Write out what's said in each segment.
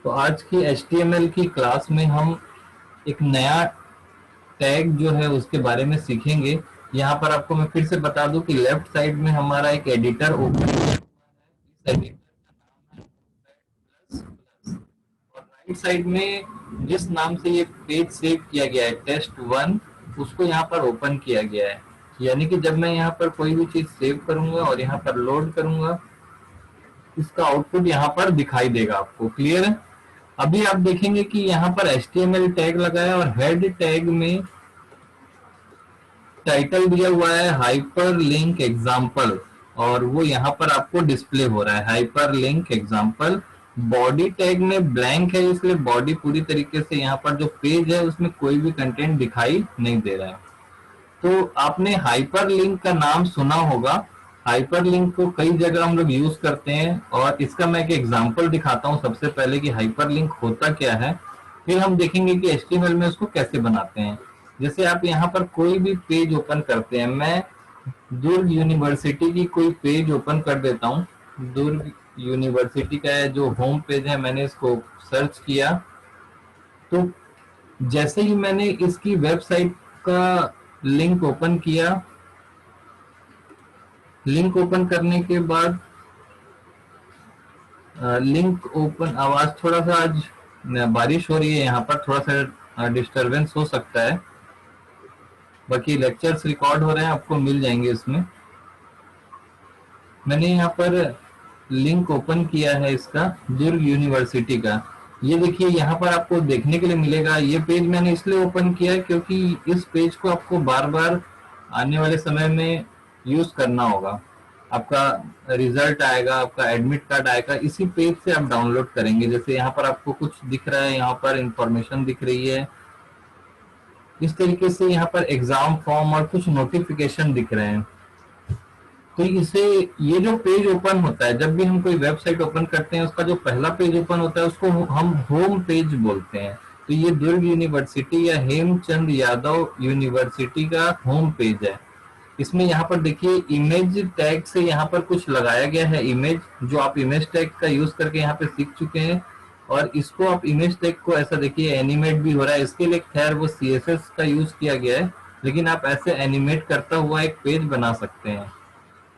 तो आज की HTML की क्लास में हम एक नया टैग जो है उसके बारे में सीखेंगे। यहाँ पर आपको मैं फिर से बता दूं कि लेफ्ट साइड में हमारा एक एडिटर ओपन है। इस एडिटर का नाम है प्लस और राइट साइड में जिस नाम से ये पेज सेव किया गया है test1, उसको यहाँ पर ओपन किया गया है। यानी कि जब मैं यहाँ पर कोई भी चीज सेव करूंगा और यहाँ पर लोड करूंगा, इसका आउटपुट यहाँ पर दिखाई देगा आपको। क्लियर है? अभी आप देखेंगे कि यहाँ पर HTML टैग लगा है और हेड टैग में टाइटल दिया हुआ है हाइपर लिंक एग्जाम्पल, और वो यहाँ पर आपको डिस्प्ले हो रहा है hyper link example. Body tag में ब्लैंक है, इसलिए बॉडी पूरी तरीके से यहाँ पर जो पेज है उसमें कोई भी कंटेंट दिखाई नहीं दे रहा है। तो आपने हाइपर लिंक का नाम सुना होगा। हाइपर लिंक को कई जगह हम लोग यूज करते हैं और इसका मैं एक एग्जांपल दिखाता हूँ सबसे पहले कि हाइपर लिंक होता क्या है, फिर हम देखेंगे कि HTML में उसको कैसे बनाते हैं। जैसे आप यहाँ पर कोई भी पेज ओपन करते हैं, मैं दुर्ग यूनिवर्सिटी की कोई पेज ओपन कर देता हूँ। दुर्ग यूनिवर्सिटी का जो होम पेज है, मैंने इसको सर्च किया। तो जैसे ही मैंने इसकी वेबसाइट का लिंक ओपन किया, लिंक ओपन करने के बाद लिंक ओपन, आवाज थोड़ा सा आज बारिश हो रही है यहाँ पर, थोड़ा सा डिस्टरबेंस हो सकता है। बाकी लेक्चर्स रिकॉर्ड हो रहे हैं, आपको मिल जाएंगे इसमें। मैंने यहाँ पर लिंक ओपन किया है इसका, दुर्ग यूनिवर्सिटी का। ये देखिए यहाँ पर आपको देखने के लिए मिलेगा। ये पेज मैंने इसलिए ओपन किया है क्योंकि इस पेज को आपको बार बार आने वाले समय में यूज करना होगा। आपका रिजल्ट आएगा, आपका एडमिट कार्ड आएगा, इसी पेज से आप डाउनलोड करेंगे। जैसे यहाँ पर आपको कुछ दिख रहा है, यहाँ पर इंफॉर्मेशन दिख रही है, इस तरीके से यहाँ पर एग्जाम फॉर्म और कुछ नोटिफिकेशन दिख रहे हैं। तो इसे, ये जो पेज ओपन होता है, जब भी हम कोई वेबसाइट ओपन करते हैं, उसका जो पहला पेज ओपन होता है उसको हम होम पेज बोलते हैं। तो ये दुर्ग यूनिवर्सिटी या हेमचंद यादव यूनिवर्सिटी का होम पेज है। इसमें यहाँ पर देखिए इमेज टैग से यहाँ पर कुछ लगाया गया है, इमेज, जो आप इमेज टैग का यूज करके यहाँ पे सीख चुके हैं। और इसको आप इमेज टैग को ऐसा देखिए एनिमेट भी हो रहा है। इसके लिए खैर वो CSS का यूज किया गया है, लेकिन आप ऐसे एनिमेट करता हुआ एक पेज बना सकते हैं।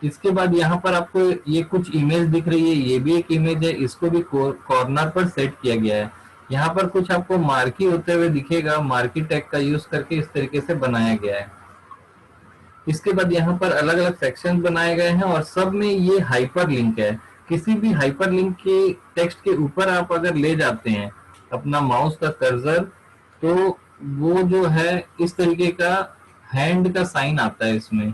इसके बाद यहाँ पर आपको ये कुछ इमेज दिख रही है, ये भी एक इमेज है, इसको भी कॉर्नर पर सेट किया गया है। यहाँ पर कुछ आपको मार्की होते हुए दिखेगा, मार्की टैग का यूज करके इस तरीके से बनाया गया है। इसके बाद यहाँ पर अलग अलग सेक्शन बनाए गए हैं और सब में ये हाइपर लिंक है। किसी भी हाइपर लिंक के टेक्स्ट के ऊपर आप अगर ले जाते हैं अपना माउस का कर्सर, तो वो जो है इस तरीके का हैंड का साइन आता है इसमें।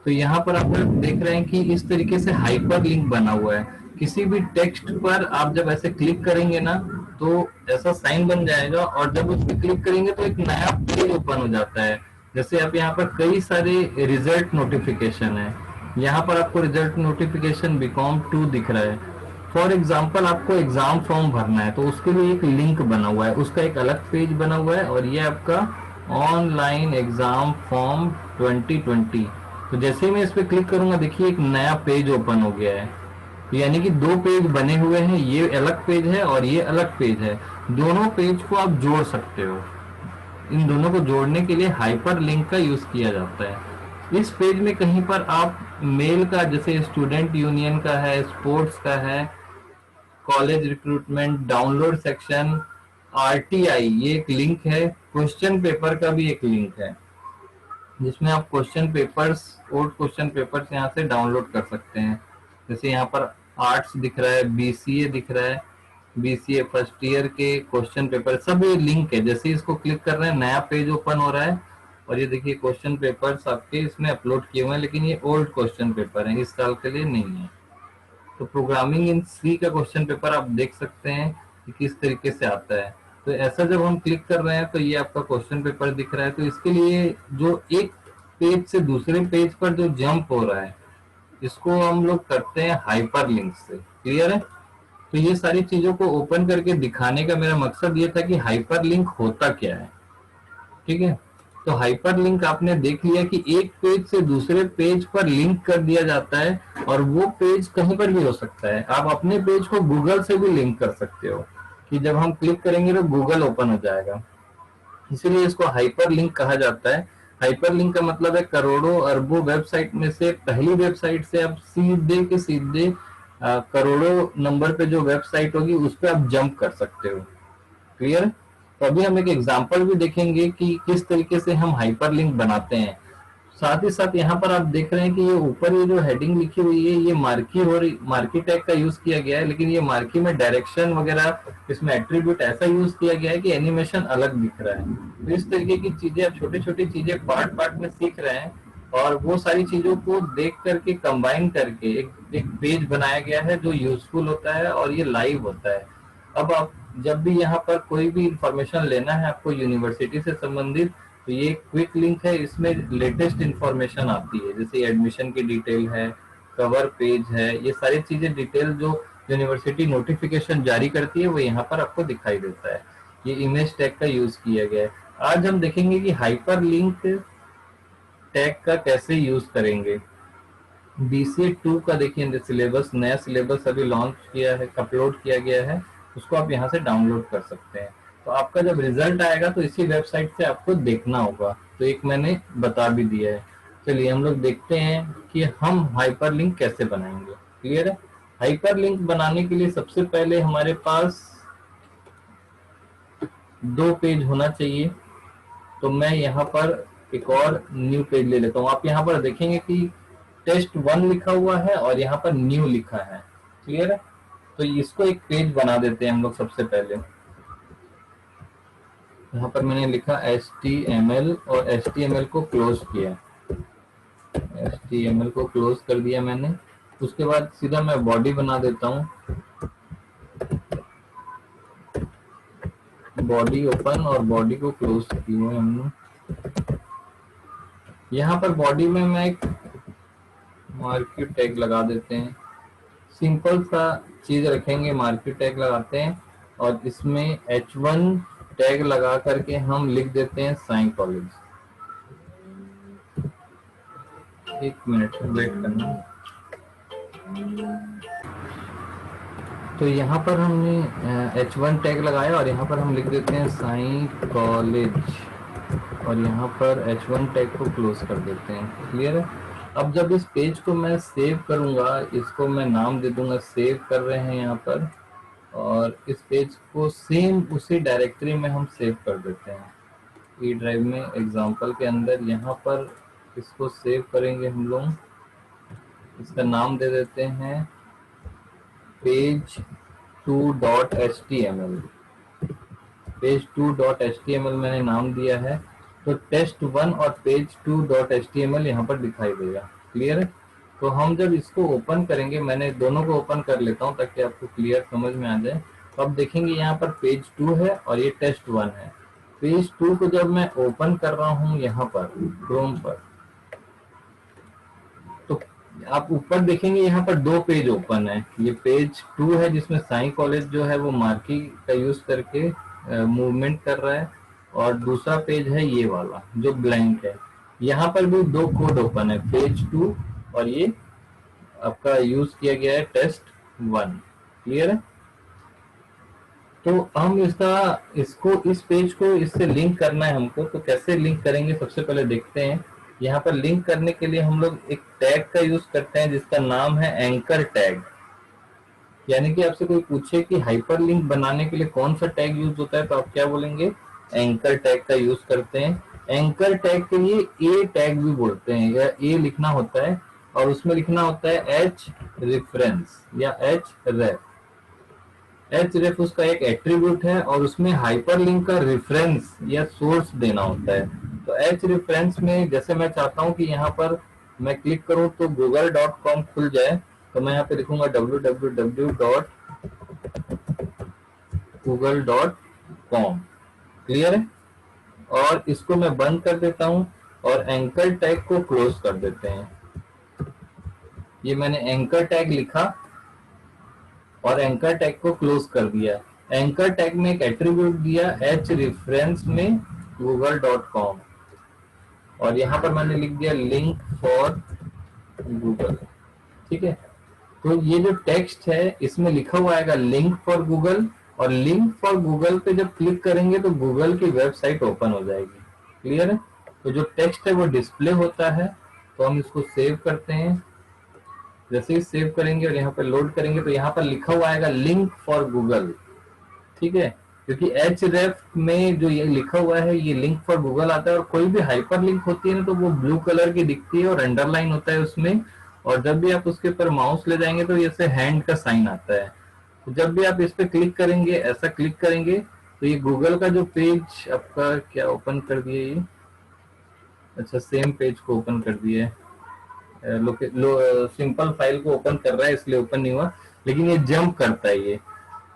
तो यहाँ पर आप देख रहे हैं कि इस तरीके से हाइपर लिंक बना हुआ है। किसी भी टेक्स्ट पर आप जब ऐसे क्लिक करेंगे ना, तो ऐसा साइन बन जाएगा और जब उस पर क्लिक करेंगे तो एक नया पेज ओपन हो जाता है। जैसे आप यहाँ पर कई सारे रिजल्ट नोटिफिकेशन है, यहाँ पर आपको रिजल्ट नोटिफिकेशन BCom 2 दिख रहा है। फॉर एग्जाम्पल आपको एग्जाम फॉर्म भरना है, तो उसके लिए एक लिंक बना हुआ है, उसका एक अलग पेज बना हुआ है, और ये आपका ऑनलाइन एग्जाम फॉर्म 2020। तो जैसे ही मैं इस पर क्लिक करूंगा, देखिए एक नया पेज ओपन हो गया है। तो यानी कि दो पेज बने हुए हैं, ये अलग पेज है और ये अलग पेज है। दोनों पेज को आप जोड़ सकते हो। इन दोनों को जोड़ने के लिए हाइपर लिंक का यूज किया जाता है। इस पेज में कहीं पर आप मेल का, जैसे स्टूडेंट यूनियन का है, स्पोर्ट्स का है, college recruitment, download section, RTI, ये एक लिंक है। क्वेश्चन पेपर का भी एक लिंक है, जिसमें आप question papers, old question papers यहाँ से डाउनलोड कर सकते हैं। जैसे यहाँ पर आर्ट्स दिख रहा है, BCA दिख रहा है, BCA फर्स्ट ईयर के क्वेश्चन पेपर, सब ये लिंक है। जैसे इसको क्लिक कर रहे हैं, नया पेज ओपन हो रहा है और ये देखिए क्वेश्चन पेपर्स आपके इसमें अपलोड किए हुए हैं, लेकिन ये ओल्ड क्वेश्चन पेपर है, इस साल के लिए नहीं है। तो प्रोग्रामिंग इन C का क्वेश्चन पेपर आप देख सकते हैं कि किस तरीके से आता है। तो ऐसा जब हम क्लिक कर रहे हैं तो ये आपका क्वेश्चन पेपर दिख रहा है। तो इसके लिए जो एक पेज से दूसरे पेज पर जो जंप हो रहा है, इसको हम लोग करते हैं हाइपर लिंक से। क्लियर है? तो ये सारी चीजों को ओपन करके दिखाने का मेरा मकसद ये था कि हाइपर लिंक होता क्या है। ठीक है? तो हाइपरलिंक आपने देख लिया कि एक पेज से दूसरे पेज पर लिंक कर दिया जाता है, और वो पेज कहीं पर भी हो सकता है। आप अपने पेज को गूगल से भी लिंक कर सकते हो कि जब हम क्लिक करेंगे तो गूगल ओपन हो जाएगा। इसीलिए इसको हाइपरलिंक कहा जाता है। हाइपरलिंक का मतलब है करोड़ों अरबों वेबसाइट में से पहली वेबसाइट से आप सीधे के सीधे करोड़ों नंबर पे जो वेबसाइट होगी उस पर आप जंप कर सकते हो। क्लियर? तो अभी हम एक एग्जांपल भी देखेंगे कि किस तरीके से हम हाइपरलिंक बनाते हैं। साथ ही साथ यहाँ पर आप देख रहे हैं कि ये ऊपर ये जो हेडिंग लिखी हुई है ये मार्की और मार्की टैग का यूज किया गया है, लेकिन ये मार्की में डायरेक्शन वगैरह इसमें एट्रीब्यूट ऐसा यूज किया गया है कि एनिमेशन अलग दिख रहा है। तो इस तरीके की चीजें आप छोटी छोटी चीजें पार्ट पार्ट में सीख रहे हैं, और वो सारी चीजों को देख करके कंबाइन करके एक पेज बनाया गया है जो यूजफुल होता है और ये लाइव होता है। अब आप जब भी यहाँ पर कोई भी इंफॉर्मेशन लेना है आपको यूनिवर्सिटी से संबंधित, तो ये क्विक लिंक है, इसमें लेटेस्ट इंफॉर्मेशन आती है, जैसे एडमिशन की डिटेल है, कवर पेज है, ये सारी चीजें डिटेल जो यूनिवर्सिटी नोटिफिकेशन जारी करती है वो यहाँ पर आपको दिखाई देता है। ये इमेज टैग का यूज किया गया है। आज हम देखेंगे कि हाइपर लिंक टैग का कैसे यूज करेंगे। BCA 2 का देखिए सिलेबस, नया सिलेबस अभी लॉन्च किया है, अपलोड किया गया है, उसको आप यहाँ से डाउनलोड कर सकते हैं। तो आपका जब रिजल्ट आएगा तो इसी वेबसाइट से आपको देखना होगा। तो एक मैंने बता भी दिया है। चलिए हम लोग देखते हैं कि हम हाइपरलिंक कैसे बनाएंगे। क्लियर है? हाइपरलिंक बनाने के लिए सबसे पहले हमारे पास 2 पेज होना चाहिए। तो मैं यहाँ पर एक और न्यू पेज ले लेता हूँ। आप यहाँ पर देखेंगे कि test1 लिखा हुआ है और यहाँ पर न्यू लिखा है। क्लियर है? तो इसको एक पेज बना देते हैं हम लोग सबसे पहले। यहाँ पर मैंने लिखा HTML और HTML को क्लोज किया, HTML को क्लोज कर दिया मैंने। उसके बाद सीधा मैं बॉडी बना देता हूँ, बॉडी ओपन, और बॉडी को क्लोज किया हमने। यहाँ पर बॉडी में मैं एक मार्केट टैग लगा देते हैं, सिंपल सा चीज रखेंगे, मार्केट टैग लगाते हैं, और इसमें H1 टैग लगा करके हम लिख देते हैं साई कॉलेज। एक मिनट वेट करना। तो यहाँ पर हमने H1 टैग लगाया और यहाँ पर हम लिख देते हैं साई कॉलेज, और यहाँ पर H1 टैग को क्लोज कर देते हैं। क्लियर है? अब जब इस पेज को मैं सेव करूंगा, इसको मैं नाम दे दूंगा, सेव कर रहे हैं यहाँ पर, और इस पेज को सेम उसी डायरेक्टरी में हम सेव कर देते हैं ई ड्राइव में, एग्जाम्पल के अंदर। यहाँ पर इसको सेव करेंगे हम लोग, इसका नाम दे देते हैं page2.html। page2.html मैंने नाम दिया है, तो test1 और page2.html यहाँ पर दिखाई देगा। क्लियर है? तो हम जब इसको ओपन करेंगे, मैंने दोनों को ओपन कर लेता हूँ ताकि आपको क्लियर समझ में आ जाए। तो अब देखेंगे यहाँ पर page2 है और ये test1 है। page2 को जब मैं ओपन कर रहा हूँ यहाँ पर क्रोम पर, तो आप ऊपर देखेंगे यहाँ पर 2 पेज ओपन है। ये page2 है जिसमें साई कॉलेज जो है वो मार्की का यूज करके मूवमेंट कर रहा है, और दूसरा पेज है ये वाला जो ब्लैंक है। यहाँ पर भी 2 कोड ओपन है, page2 और ये आपका यूज किया गया है test1। क्लियर है? तो हम इसको इस पेज को इससे लिंक करना है हमको, तो कैसे लिंक करेंगे सबसे पहले देखते हैं। यहाँ पर लिंक करने के लिए हम लोग एक टैग का यूज करते हैं जिसका नाम है एंकर टैग। यानी कि आपसे कोई पूछे कि हाइपरलिंक बनाने के लिए कौन सा टैग यूज होता है, तो आप क्या बोलेंगे? एंकर टैग का यूज करते हैं। एंकर टैग के लिए ए टैग भी बोलते हैं, या ए लिखना होता है, और उसमें लिखना होता है एच रेफरेंस या एच रेफ। एच रेफ उसका एक एट्रीब्यूट है, और उसमें हाइपरलिंक का रेफरेंस या सोर्स देना होता है। तो एच रेफरेंस में जैसे मैं चाहता हूं कि यहाँ पर मैं क्लिक करूं तो google.com खुल जाए, तो मैं यहाँ पे लिखूंगा www.google.com। क्लियर है? और इसको मैं बंद कर देता हूं, और एंकर टैग को क्लोज कर देते हैं। ये मैंने एंकर टैग लिखा और एंकर टैग को क्लोज कर दिया। एंकर टैग में एक एट्रीब्यूट दिया एच रेफरेंस में google.com। और यहाँ पर मैंने लिख दिया लिंक फॉर गूगल। ठीक है, तो ये जो टेक्स्ट है इसमें लिखा हुआ आएगा लिंक फॉर गूगल, और लिंक फॉर गूगल पे जब क्लिक करेंगे तो गूगल की वेबसाइट ओपन हो जाएगी। क्लियर है? तो जो टेक्स्ट है वो डिस्प्ले होता है। तो हम इसको सेव करते हैं। जैसे ही सेव करेंगे और यहाँ पर लोड करेंगे तो यहाँ पर लिखा हुआ आएगा लिंक फॉर गूगल। ठीक है, क्योंकि एच में जो ये लिखा हुआ है ये लिंक फॉर गूगल आता है, और कोई भी हाइपर लिंक होती है ना तो वो ब्लू कलर की दिखती है और अंडरलाइन होता है उसमें, और जब भी आप उसके ऊपर माउस ले जाएंगे तो जैसे हैंड का साइन आता है। तो जब भी आप इस पे क्लिक करेंगे, ऐसा क्लिक करेंगे, तो ये गूगल का जो पेज आपका क्या ओपन कर दिए ये, अच्छा सेम पेज को ओपन कर दिया है। सिंपल फाइल को ओपन कर रहा है इसलिए ओपन नहीं हुआ, लेकिन ये जंप करता है, ये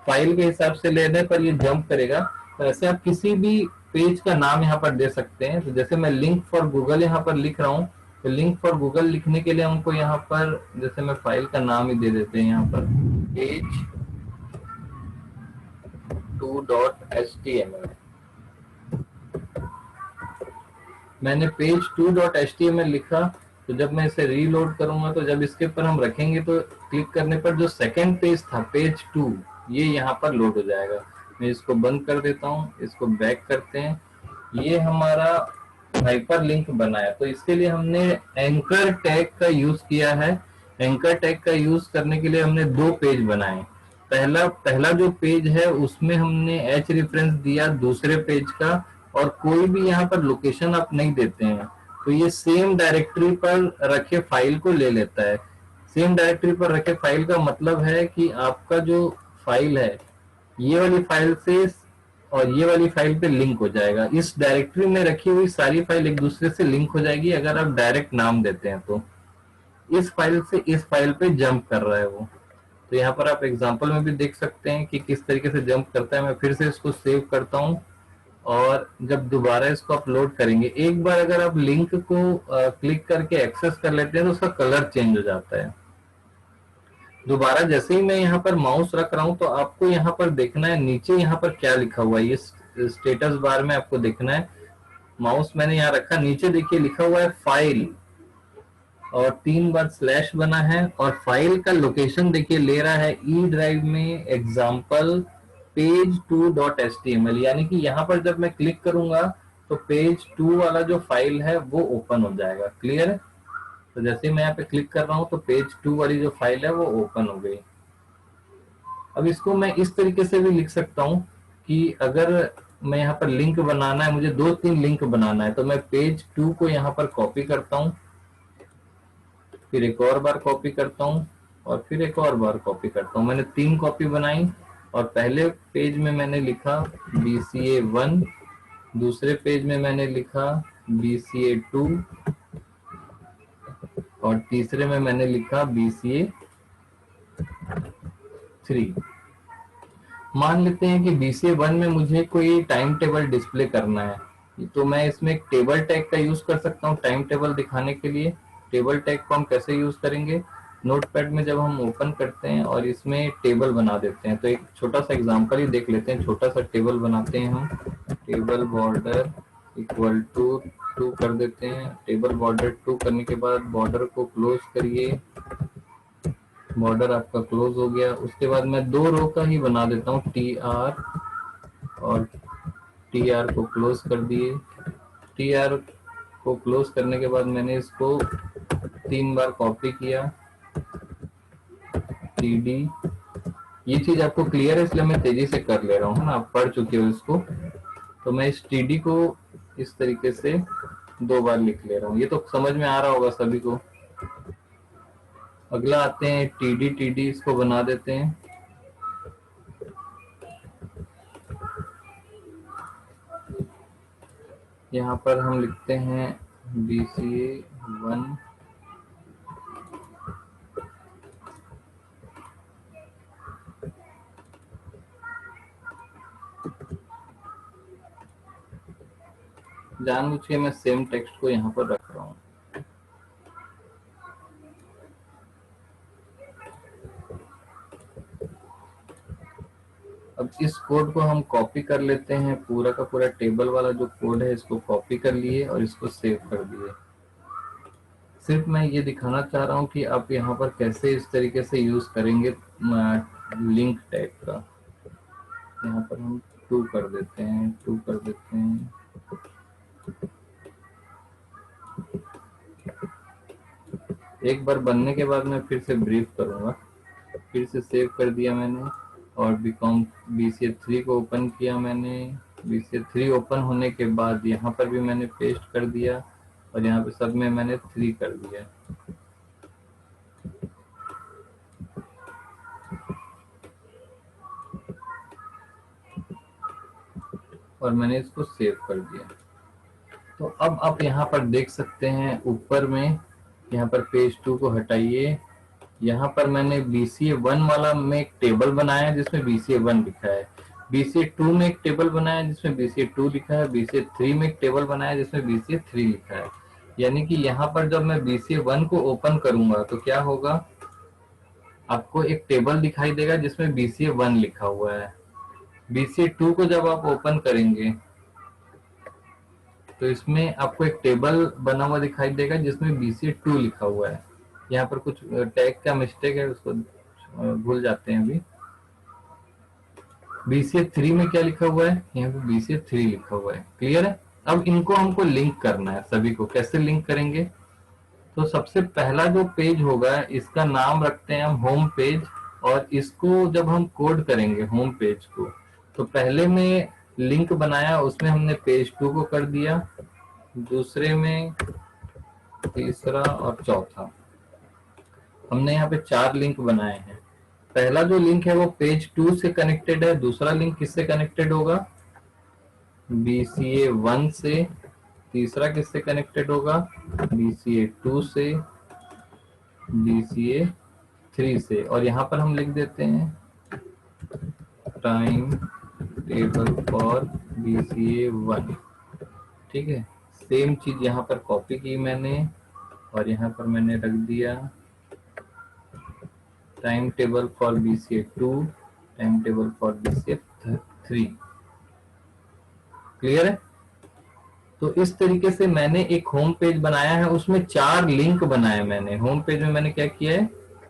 फाइल के हिसाब से लेने पर ये जंप करेगा। तो ऐसे आप किसी भी पेज का नाम यहाँ पर दे सकते हैं। तो जैसे मैं लिंक फॉर गूगल यहाँ पर लिख रहा हूँ, तो लिंक फॉर गूगल लिखने के लिए हमको यहाँ पर जैसे मैं फाइल का नाम ही दे देते हैं यहाँ पर पेज 2.html। मैंने पेज 2.html लिखा। तो जब मैं इसे रीलोड करूंगा तो जब इसके ऊपर हम रखेंगे तो क्लिक करने पर जो सेकंड पेज था पेज 2 ये यहाँ पर लोड हो जाएगा। मैं इसको बंद कर देता हूँ, इसको बैक करते हैं। ये हमारा हाइपर लिंक बना है, तो इसके लिए हमने एंकर टैग का यूज किया है। एंकर टैग का यूज करने के लिए हमने दो पेज बनाए। पहला पहला जो पेज है उसमें हमने एच रेफरेंस दिया दूसरे पेज का, और कोई भी यहाँ पर लोकेशन आप नहीं देते हैं, तो ये सेम डायरेक्टरी पर रखे फाइल को ले लेता है। सेम डायरेक्टरी पर रखे फाइल का मतलब है कि आपका जो फाइल है ये वाली फाइल से और ये वाली फाइल पे लिंक हो जाएगा। इस डायरेक्टरी में रखी हुई सारी फाइल एक दूसरे से लिंक हो जाएगी अगर आप डायरेक्ट नाम देते हैं। तो इस फाइल से इस फाइल पे जंप कर रहा है वो। तो यहाँ पर आप एग्जांपल में भी देख सकते हैं कि किस तरीके से जंप करता है। मैं फिर से इसको सेव करता हूँ, और जब दोबारा इसको अपलोड करेंगे, एक बार अगर आप लिंक को क्लिक करके एक्सेस कर लेते हैं तो उसका कलर चेंज हो जाता है। दोबारा जैसे ही मैं यहाँ पर माउस रख रहा हूँ तो आपको यहाँ पर देखना है नीचे यहाँ पर क्या लिखा हुआ है। ये स्टेटस बार में आपको देखना है। माउस मैंने यहाँ रखा, नीचे देखिए लिखा हुआ है फाइल, और 3 बार स्लैश बना है, और फाइल का लोकेशन देखिए ले रहा है ई ड्राइव में एग्जाम्पल पेज 2.html, यानी कि यहाँ पर जब मैं क्लिक करूंगा तो पेज 2 वाला जो फाइल है वो ओपन हो जाएगा। क्लियर है? तो जैसे मैं यहाँ पे क्लिक कर रहा हूँ तो पेज 2 वाली जो फाइल है वो ओपन हो गई। अब इसको मैं इस तरीके से भी लिख सकता हूँ कि अगर मैं यहाँ पर लिंक बनाना है, मुझे 2-3 लिंक बनाना है, तो मैं पेज 2 को यहाँ पर कॉपी करता हूँ, फिर एक और बार कॉपी करता हूँ, और फिर एक और बार कॉपी करता हूँ। मैंने 3 कॉपी बनाई, और पहले पेज में मैंने लिखा BCA1, दूसरे पेज में मैंने लिखा BCA2, और तीसरे में मैंने लिखा BCA3। मान लेते हैं कि BCA1 में मुझे कोई टाइम टेबल डिस्प्ले करना है, तो मैं इसमें एक टेबल टैग का यूज कर सकता हूँ टाइम टेबल दिखाने के लिए। टेबल टैग को हम कैसे यूज करेंगे, नोटपैड में जब हम ओपन करते हैं और इसमें टेबल बना देते हैं, तो एक छोटा सा एग्जांपल ही देख लेते हैं। छोटा सा टेबल बनाते हैं हम, टेबल बॉर्डर इक्वल टू 2 कर देते हैं। टेबल बॉर्डर 2 करने के बाद बॉर्डर को क्लोज करिए, बॉर्डर आपका क्लोज हो गया। उसके बाद मैं 2 रो का ही बना देता हूँ TR, और TR को क्लोज कर दिए। TR को क्लोज करने के बाद मैंने इसको 3 बार कॉपी किया, TD। ये चीज आपको क्लियर है इसलिए मैं तेजी से कर ले रहा हूँ ना, आप पढ़ चुके हो इसको। तो मैं इस TD को इस तरीके से 2 बार लिख ले रहा हूँ। ये तो समझ में आ रहा होगा सभी को। अगला आते हैं TD, इसको बना देते हैं। यहाँ पर हम लिखते हैं BCA1, जानबूझ के मैं सेम टेक्स्ट को यहाँ पर रख रहा हूँ। अब इस कोड को हम कॉपी कर लेते हैं, पूरा का पूरा टेबल वाला जो कोड है इसको कॉपी कर लिए और इसको सेव कर दिए। सिर्फ मैं ये दिखाना चाह रहा हूँ कि आप यहाँ पर कैसे इस तरीके से यूज करेंगे लिंक टैग का। यहाँ पर हम 2 कर देते हैं, 2 कर देते हैं। एक बार बनने के बाद मैं फिर से ब्रीफ करूंगा। फिर से सेव कर दिया मैंने और BCA3 को ओपन किया मैंने। BCA3 ओपन होने के बाद यहाँ पर भी मैंने पेस्ट कर दिया और यहाँ पे सब में मैंने 3 कर दिया। और मैंने इसको सेव कर दिया। तो अब आप यहाँ पर देख सकते हैं ऊपर में, यहाँ पर पेज 2 को हटाइए। यहाँ पर मैंने BCA1 वाला में एक टेबल बनाया जिसमें BCA1 लिखा है, BCA2 में एक टेबल बनाया जिसमें BCA2 लिखा है, BCA3 में एक टेबल बनाया जिसमें BCA3 लिखा है। यानी कि यहाँ पर जब मैं BCA1 को ओपन करूंगा तो क्या होगा, आपको एक टेबल दिखाई देगा जिसमें BCA1 लिखा हुआ है। BCA2 को जब आप ओपन करेंगे तो इसमें आपको एक टेबल बना हुआ दिखाई देगा जिसमें BCA2 लिखा हुआ है। यहाँ पर कुछ टैग का मिस्टेक है, उसको भूल जाते हैं अभी। BCA3 में क्या लिखा हुआ है, यहाँ पे BCA3 लिखा हुआ है। क्लियर है। अब इनको हमको लिंक करना है, सभी को कैसे लिंक करेंगे। तो सबसे पहला जो पेज होगा इसका नाम रखते हैं हम होम पेज, और इसको जब हम कोड करेंगे होम पेज को, तो पहले में लिंक बनाया उसमें हमने पेज 2 को कर दिया, दूसरे में तीसरा और चौथा, हमने यहाँ पे 4 लिंक बनाए हैं। पहला जो लिंक है वो पेज 2 से कनेक्टेड है, दूसरा लिंक किससे कनेक्टेड होगा, BCA1 से, तीसरा किससे कनेक्टेड होगा, BCA2 से, BCA3 से, और यहाँ पर हम लिख देते हैं टाइम टेबल फॉर BCA1। ठीक है, सेम चीज यहाँ पर कॉपी की मैंने और यहाँ पर मैंने रख दिया time table for BCA2, time table for BCA3। Clear है। तो इस तरीके से मैंने एक होम पेज बनाया है, उसमें 4 लिंक बनाए मैंने। होम पेज में मैंने क्या किया है,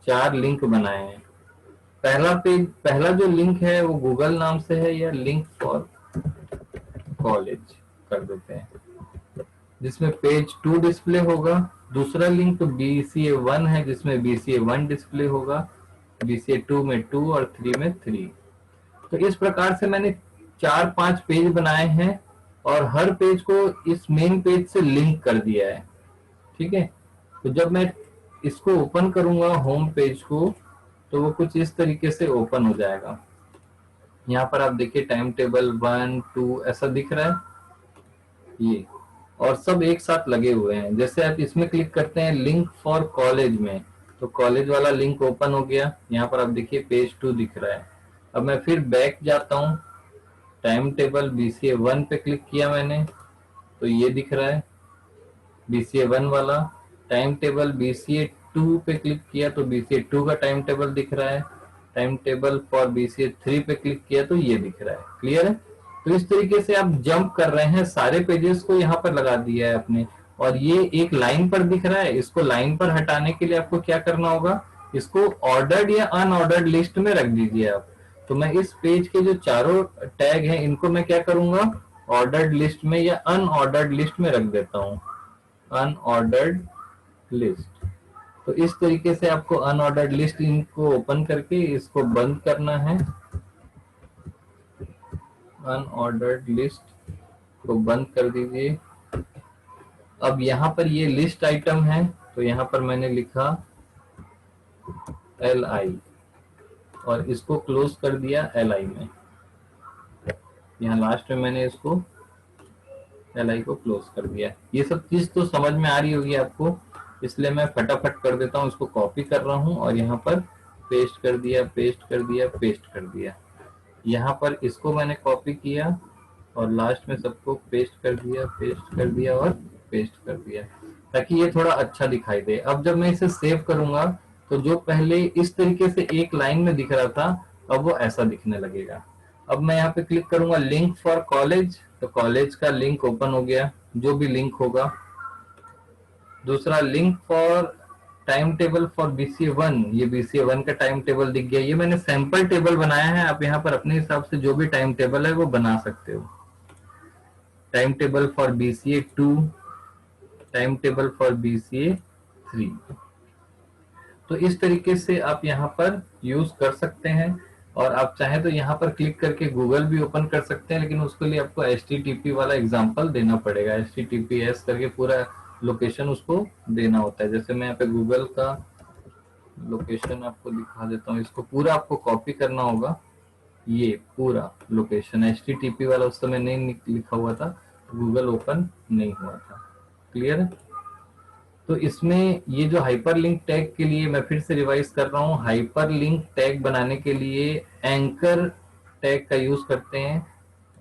4 लिंक बनाए हैं। पहला जो लिंक है वो गूगल नाम से है, या लिंक फॉर कॉलेज कर देते हैं, जिसमें पेज 2 डिस्प्ले होगा। दूसरा लिंक तो BCA1 है जिसमें BCA1 डिस्प्ले होगा, BCA2 में 2 और 3 में 3। तो इस प्रकार से मैंने 4-5 पेज बनाए हैं और हर पेज को इस मेन पेज से लिंक कर दिया है। ठीक है। तो जब मैं इसको ओपन करूंगा होम पेज को, तो वो कुछ इस तरीके से ओपन हो जाएगा। यहाँ पर आप देखिए टाइम टेबल 1, 2 ऐसा दिख रहा है ये, और सब एक साथ लगे हुए हैं। जैसे आप इसमें क्लिक करते हैं लिंक फॉर कॉलेज में, तो कॉलेज वाला लिंक ओपन हो गया। यहाँ पर आप देखिए पेज 2 दिख रहा है। अब मैं फिर बैक जाता हूँ, टाइम टेबल BCA1 पे क्लिक किया मैंने तो ये दिख रहा है BCA1 वाला। टाइम टेबल BCA2 पे क्लिक किया तो BCA2 का टाइम टेबल दिख रहा है। टाइम टेबल फॉर BCA3 पे क्लिक किया तो ये दिख रहा है। क्लियर है। तो इस तरीके से आप जंप कर रहे हैं, सारे पेजेस को यहाँ पर लगा दिया है आपने, और ये एक लाइन पर दिख रहा है। इसको लाइन पर हटाने के लिए आपको क्या करना होगा, इसको ऑर्डर्ड या अनऑर्डर्ड लिस्ट में रख दीजिए आप। तो मैं इस पेज के जो चारों टैग हैं इनको मैं क्या करूंगा, ऑर्डर्ड लिस्ट में या अनऑर्डर्ड लिस्ट में रख देता हूँ, अनऑर्डर्ड लिस्ट। तो इस तरीके से आपको अनऑर्डर्ड लिस्ट इनको ओपन करके इसको बंद करना है। अनऑर्डर्ड लिस्ट को बंद कर दीजिए। अब यहाँ पर ये लिस्ट आइटम है, तो यहाँ पर मैंने लिखा LI और इसको क्लोज कर दिया LI में। यहाँ लास्ट में मैंने इसको LI को क्लोज कर दिया। ये सब चीज तो समझ में आ रही होगी आपको, इसलिए मैं फटाफट कर देता हूँ। इसको कॉपी कर रहा हूँ और यहाँ पर पेस्ट कर दिया, पेस्ट कर दिया, पेस्ट कर दिया। यहाँ पर इसको मैंने कॉपी किया और लास्ट में सबको पेस्ट कर दिया, पेस्ट कर दिया और पेस्ट कर दिया, ताकि ये थोड़ा अच्छा दिखाई दे। अब जब मैं इसे सेव करूंगा तो जो पहले इस तरीके से एक लाइन में दिख रहा था अब वो ऐसा दिखने लगेगा। अब मैं यहाँ पे क्लिक करूंगा लिंक फॉर कॉलेज, तो कॉलेज का लिंक ओपन हो गया, जो भी लिंक होगा। दूसरा link for time table for BCA 1, ये BCA 1 का टाइम टेबल दिख गया। ये मैंने सैंपल टेबल बनाया है, आप यहाँ पर अपने हिसाब से जो भी टाइम टेबल है वो बना सकते हो। Time table for BCA 2, time table for BCA 3। तो इस तरीके से आप यहाँ पर यूज कर सकते हैं। और आप चाहे तो यहाँ पर क्लिक करके गूगल भी ओपन कर सकते हैं, लेकिन उसके लिए आपको HTTP वाला एग्जांपल देना पड़ेगा। HTTPS करके पूरा लोकेशन उसको देना होता है। जैसे मैं यहाँ पे गूगल का लोकेशन आपको दिखा देता हूँ, इसको पूरा आपको कॉपी करना होगा। ये पूरा लोकेशन HTTP वाला उस समय नहीं लिखा हुआ था, गूगल ओपन नहीं हुआ था। क्लियर है? तो इसमें ये जो हाइपरलिंक टैग के लिए मैं फिर से रिवाइज कर रहा हूँ, हाइपरलिंक टैग बनाने के लिए एंकर टैग का यूज करते हैं,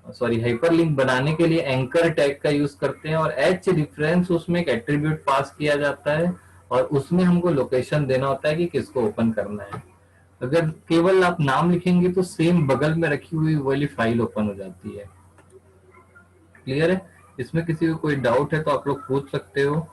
सॉरी हाइपरलिंक बनाने के लिए एंकर टैग का यूज करते हैं। और एच रेफरेंस उसमें एक एट्रीब्यूट पास किया जाता है और उसमें हमको लोकेशन देना होता है कि किसको ओपन करना है। अगर केवल आप नाम लिखेंगे तो सेम बगल में रखी हुई वाली फाइल ओपन हो जाती है। क्लियर है? इसमें किसी को कोई डाउट है तो आप लोग पूछ सकते हो।